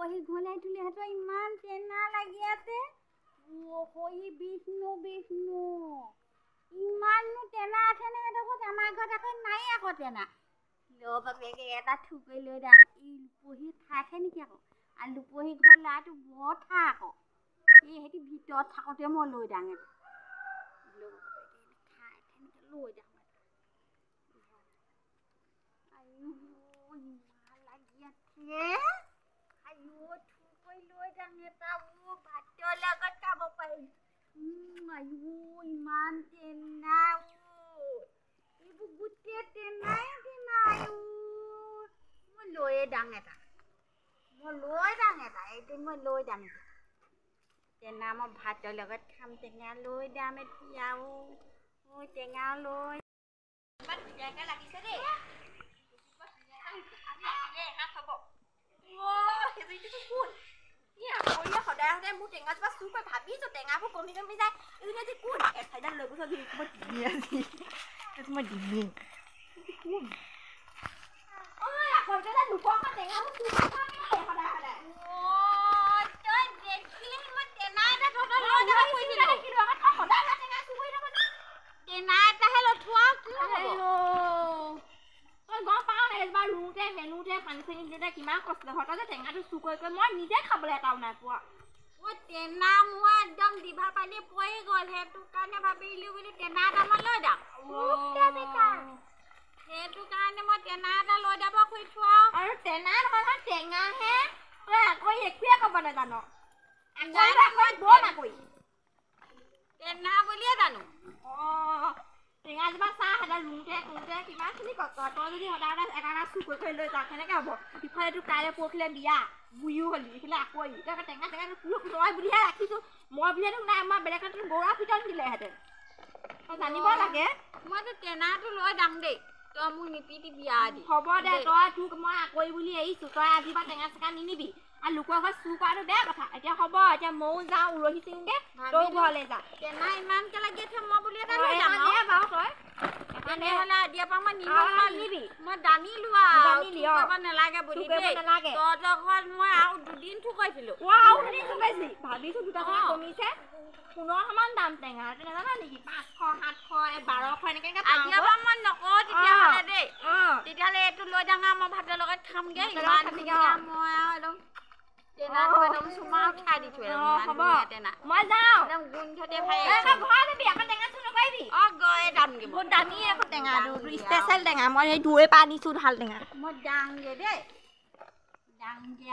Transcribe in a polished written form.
পহি ঘলাই তুলি হাতৰ ইমান টেনা লাগি আছে পহি বিষ্ণু ইমাননো টেনা আছে নে দেখোন আমাৰ ঘৰত আকৌ নাই আকৌ টেনা ল বাপেকে এটা থুকৈ লৈ দাম ই পহি খাইছে নেকি আকৌ আৰু লুপহি ঘৰ ল'ৰাটো বৰ থা আকৌ এই হেতি ভিতৰত থাকোঁতে মই লৈ দাং লৈ দাং লাগি আছে থুকৈ লৈ দাং এটা ভাতৰ লগত খাব পাৰিম ইমান টেনা এইবোৰ গোটেই টেনাই মই লৈয়ে দাং এটা এইটো মই লৈ দাং টেনা মই ভাতৰ লগত খাম টেঙা লৈ দাম এতিয়া টেঙা লৈ ইমান ধুনীয়াকৈ লাগিছে দেই সদায় মোৰ টেঙাজোপা চুৰ কৰি ভাবিছো টেঙাবোৰ কমি যায় এইজনী আজি কোন এঠাইডাল লৈ গৈছ মই দিমেই কোন কিমান কষ্ট ঘৰতে যে টেঙাটো চুৰ কৰি মই নিজে খাবলৈ এটাও নাই পোৱা টেনা মই একদম জিভা পানী পৰি গ'ল সেইটো কাৰণে ভাবিলো বুলি টেনা এটা মই লৈ দাম সেইটো কাৰণে মই টেনা এটা লৈ যাব খুজিছো আৰু টেনা নহয় টেঙাহে তই আকৌ একোৱে ক'ব নাজানো টেনা বুলিয়ে জানো টেঙাজোপা চাহ এটা ৰুওঁতে কিমানখিনি কষ্ট তই যদি সদায় এটা চুৰ কৰি লৈ যাওঁ কেনেকৈ হ'ব ইফালেতো কাইলৈ পৰহিলে বিয়া বুঢ়ীও হ'লি ইফালে আকৌ তই টেঙাটো মই বুলিহে ৰাখিছোঁ মই বুলিহেতো নাই আমাৰ বেলেগত গৌৰৱ পিটন দিলেহেঁতেন তই জানিব লাগে মইতো টেনাটো লৈ যাম দেই তই মোক নিপিটি বিয়া দি হ'ব দে তই তোক মই আকৌ বুলি এৰিছোঁ তই আজিৰ পৰা টেঙা চেঙা নিনিবি আৰু লোকৰ ঘৰত চুৰ কৰাটো বেয়া কথা এতিয়া হ'ব এতিয়া ময়ো যাওঁ উৰহি চিঙগে তই ঘৰলৈ যা টেনা ইমানকৈ লাগি আছে মই বুলি এটা লৈ যাম বাৰু তই তেনেহ'লে দিয়া পৰা মই নিবি মই দামী লোৱা নালাগে বুলি নালাগে তহঁতৰ ঘৰত মই আৰু দুদিন থুকাইছিলোঁ ভাবিছোঁ দুটা টকা কমিছে 15মান দাম টেঙা নাজানা নেকি 500 700 1200 এনেকৈ মই নকওঁ তেতিয়াহ'লে দেই তেতিয়াহ'লে এইটো লৈ যাওঁ মই ভাতৰ লগত খামগৈ মই একদম টেনাটো একদম চুমা উঠাই দিছোঁ মই যাওঁ একদম গোন্ধতে ভাই গৈ দামগৈ বহুত দামী আকৌ টেঙাটো স্পেচিয়েল টেঙা মই এই দূৰৈৰ পৰা আনিছোঁ ভাল টেঙা মই দাংগে দেই দাংগে